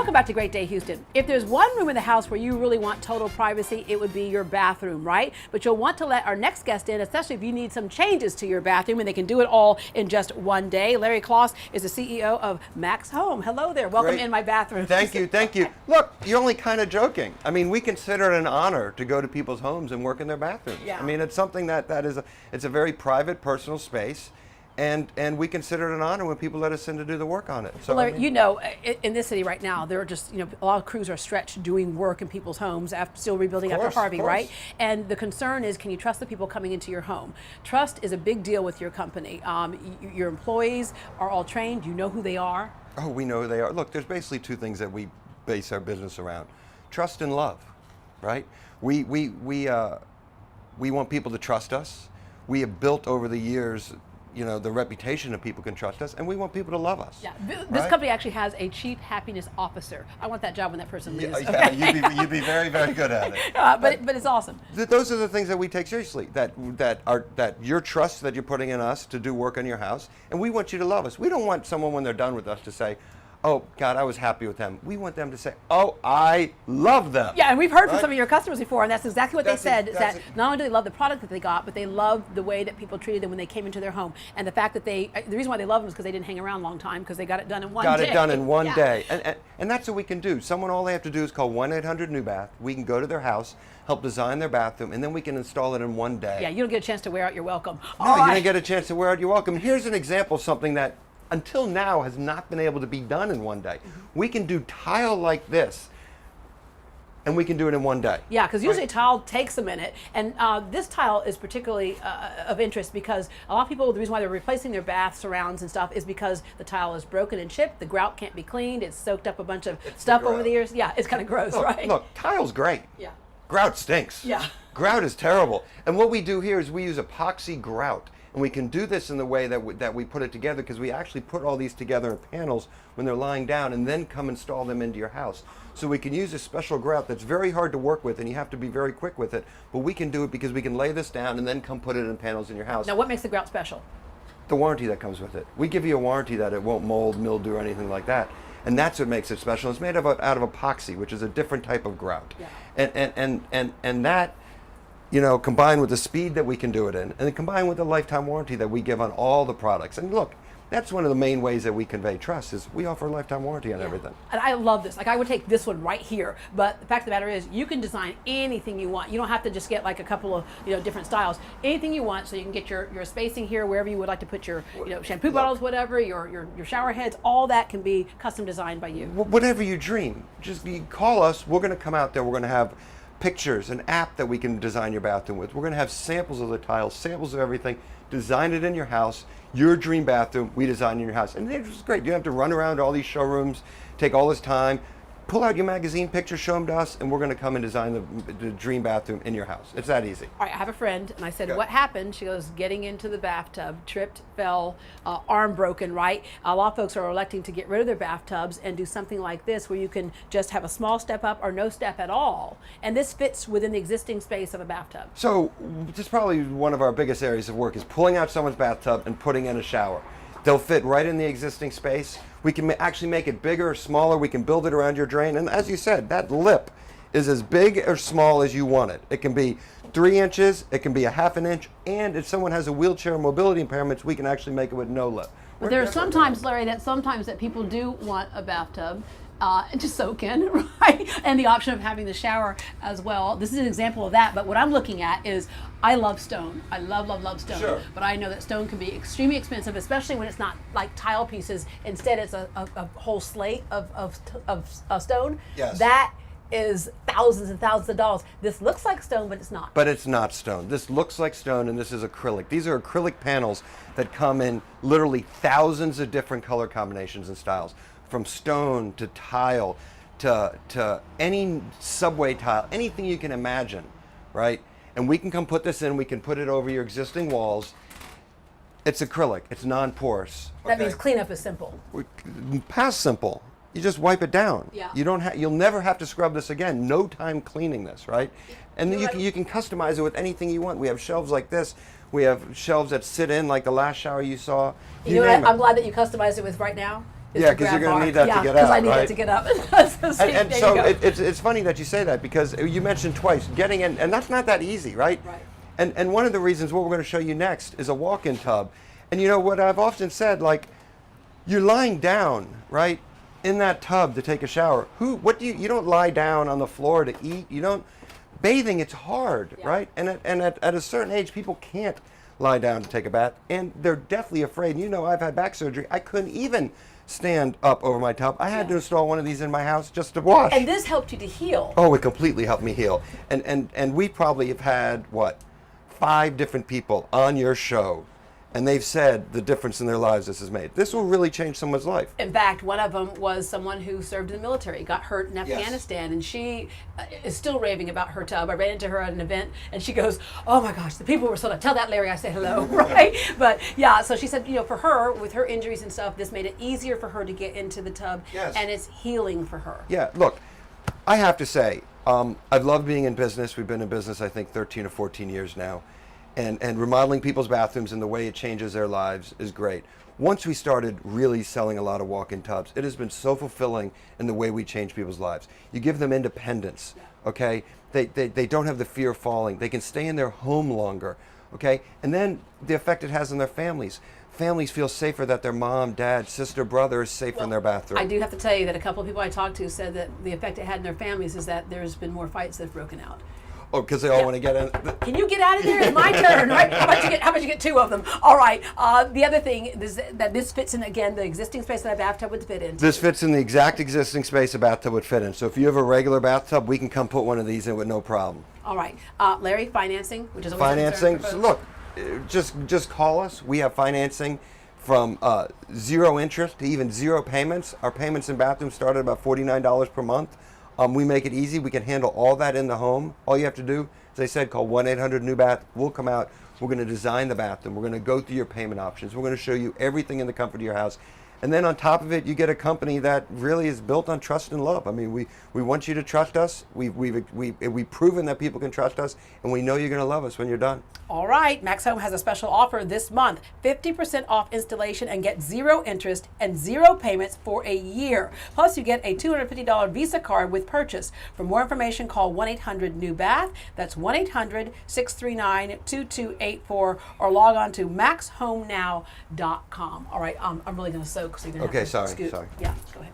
Welcome back to Great Day Houston. If there's one room in the house where you really want total privacy, it would be your bathroom, right? But you'll want to let our next guest in, especially if you need some changes to your bathroom, and they can do it all in just one day. Larry Kloss is the CEO of Max Home. Hello there. Welcome in my bathroom. Thank you, thank you. Look, you're only kind of joking. I mean, we consider it an honor to go to people's homes and work in their bathrooms. Yeah. I mean, it's something it's a very private, personal space. And we consider it an honor when people let us in to do the work on it. So, well, Larry, you know, in this city right now, there are just, a lot of crews are stretched doing work in people's homes, after still rebuilding after Harvey, right? And the concern is, can you trust the people coming into your home? Trust is a big deal with your company. Your employees are all trained. You know who they are. Oh, we know who they are. Look, there's basically two things that we base our business around: trust and love, right? We want people to trust us. We have built over the years, the reputation of people can trust us, and we want people to love us. Yeah, this company actually has a chief happiness officer. I want that job when that person leaves. Yeah, you'd be very, very good at it. But it's awesome. Those are the things that we take seriously. That your trust that you're putting in us to do work on your house, and we want you to love us. We don't want someone when they're done with us to say, "Oh God, I was happy with them." We want them to say, "Oh, I love them." Yeah, and we've heard from some of your customers before, and that's exactly what they said, is that not only do they love the product that they got, but they love the way that people treated them when they came into their home. And the fact that the reason why they love them is because they didn't hang around a long time, because they got it done in one day. Got it done in one day. And that's what we can do. All they have to do is call 1-800-NEW-BATH. We can go to their house, help design their bathroom, and then we can install it in one day. Yeah, you don't get a chance to wear out your welcome. No, you don't get a chance to wear out your welcome. Here's an example of something that until now has not been able to be done in one day. We can do tile like this, and we can do it in one day. Yeah, because usually tile takes a minute, and this tile is particularly of interest because a lot of people, the reason why they're replacing their bath surrounds and stuff is because the tile is broken and chipped, the grout can't be cleaned, it's soaked up a bunch of stuff over the years. Yeah, it's kind of gross, right? Look, tile's great. Yeah. Grout stinks. Yeah. Grout is terrible. And what we do here is we use epoxy grout. And we can do this in the way that we put it together, because we actually put all these together in panels when they're lying down and then come install them into your house. So we can use a special grout that's very hard to work with, and you have to be very quick with it. But we can do it because we can lay this down and then come put it in panels in your house. Now, what makes the grout special? The warranty that comes with it. We give you a warranty that it won't mold, mildew, or anything like that. And that's what makes it special. It's made out of epoxy, which is a different type of grout. Yeah. And that, combined with the speed that we can do it in, and then combined with the lifetime warranty that we give on all the products. And look, that's one of the main ways that we convey trust, is we offer a lifetime warranty on everything. And I love this. Like, I would take this one right here, but the fact of the matter is, you can design anything you want. You don't have to just get like a couple of different styles. Anything you want, so you can get your spacing here, wherever you would like to put your shampoo bottles, whatever, your shower heads, all that can be custom designed by you. Whatever you dream, just you call us. We're going to come out there. We're going to have pictures, an app that we can design your bathroom with. We're going to have samples of the tiles, samples of everything, design it in your house, your dream bathroom, we design in your house. And it's great. You don't have to run around to all these showrooms, take all this time. Pull out your magazine picture, show them to us, and we're going to come and design the dream bathroom in your house. It's that easy. All right, I have a friend, and I said, what happened? She goes, getting into the bathtub, tripped, fell, arm broken, right? A lot of folks are electing to get rid of their bathtubs and do something like this, where you can just have a small step up or no step at all. And this fits within the existing space of a bathtub. So this is probably one of our biggest areas of work, is pulling out someone's bathtub and putting in a shower. They'll fit right in the existing space. We can actually make it bigger or smaller. We can build it around your drain. And as you said, that lip is as big or small as you want it. It can be 3 inches, it can be a ½ an inch, and if someone has a wheelchair or mobility impairments, we can actually make it with no lip. But there are sometimes, Larry, that people do want a bathtub to soak in, right? And the option of having the shower as well. This is an example of that, but what I'm looking at is, I love stone. I love, love, love stone. Sure. But I know that stone can be extremely expensive, especially when it's not like tile pieces. Instead, it's a whole slate of stone. Yes. That is thousands and thousands of dollars. This looks like stone, but it's not. But it's not stone. This looks like stone, and this is acrylic. These are acrylic panels that come in literally thousands of different color combinations and styles, from stone to tile to any subway tile, anything you can imagine, right? And we can come put this in, we can put it over your existing walls. It's acrylic, it's non-porous. That means cleanup is simple. Past simple. You just wipe it down. Yeah. You'll never have to scrub this again. No time cleaning this, right? And then you can customize it with anything you want. We have shelves like this. We have shelves that sit in like the last shower you saw. You know what I'm glad that you customized it with right now? is Yeah, the 'cause you're grab gonna bar. need that to yeah, get because I out, need right? that to get up. See, And there so you go. it's funny that you say that, because you mentioned twice getting in, and that's not that easy, right? Right. And one of the reasons, what we're going to show you next, is a walk-in tub. And you know what I've often said, like, you're lying down, right, in that tub to take a shower. You don't lie down on the floor to eat. You don't, bathing, it's hard, Yeah. right? And at a certain age, people can't lie down to take a bath, and they're deathly afraid. You know, I've had back surgery. I couldn't even stand up over my tub. I had to install one of these in my house just to wash. And this helped you to heal. Oh, it completely helped me heal. And we probably have had, what, 5 different people on your show, and they've said the difference in their lives this has made. This will really change someone's life. In fact, one of them was someone who served in the military, got hurt in Yes. Afghanistan, and she is still raving about her tub. I ran into her at an event, and she goes, "Oh my gosh, the people were so nice. Tell that Larry I say hello," right? But yeah, so she said, you know, for her, with her injuries and stuff, this made it easier for her to get into the tub, Yes. and it's healing for her. Yeah, look, I have to say, I've loved being in business. We've been in business, I think, 13 or 14 years now. And remodeling people's bathrooms and the way it changes their lives is great. Once we started really selling a lot of walk-in tubs, it has been so fulfilling in the way we change people's lives. You give them independence, okay? They don't have the fear of falling. They can stay in their home longer, okay? And then the effect it has on their families. Families feel safer that their mom, dad, sister, brother is safe in their bathroom. I do have to tell you that a couple of people I talked to said that the effect it had in their families is that there's been more fights that have broken out. Oh, because they all want to get in. Can you get out of there? It's my turn, right? How about you get 2 of them? All right. The other thing is that this fits in, again, the existing space that a bathtub would fit in. This fits in the exact existing space a bathtub would fit in. So if you have a regular bathtub, we can come put one of these in with no problem. All right. Larry, financing, which is always a concern Financing, for so folks. look, just call us. We have financing from 0 interest to even 0 payments. Our payments in bathrooms start at about $49 per month. We make it easy. We can handle all that in the home. All you have to do, as I said, call 1-800-NEW-BATH. We'll come out. We're going to design the bathroom. We're going to go through your payment options. We're going to show you everything in the comfort of your house. And then on top of it, you get a company that really is built on trust and love. I mean, we want you to trust us. We've proven that people can trust us, and we know you're going to love us when you're done. All right. Max Home has a special offer this month. 50% off installation and get 0 interest and 0 payments for a year. Plus, you get a $250 Visa card with purchase. For more information, call 1-800-NEW-BATH. That's 1-800-639-2284, or log on to maxhomenow.com. All right. I'm really going to soak, so you're going to have to Okay, scoot. sorry. Yeah, go ahead.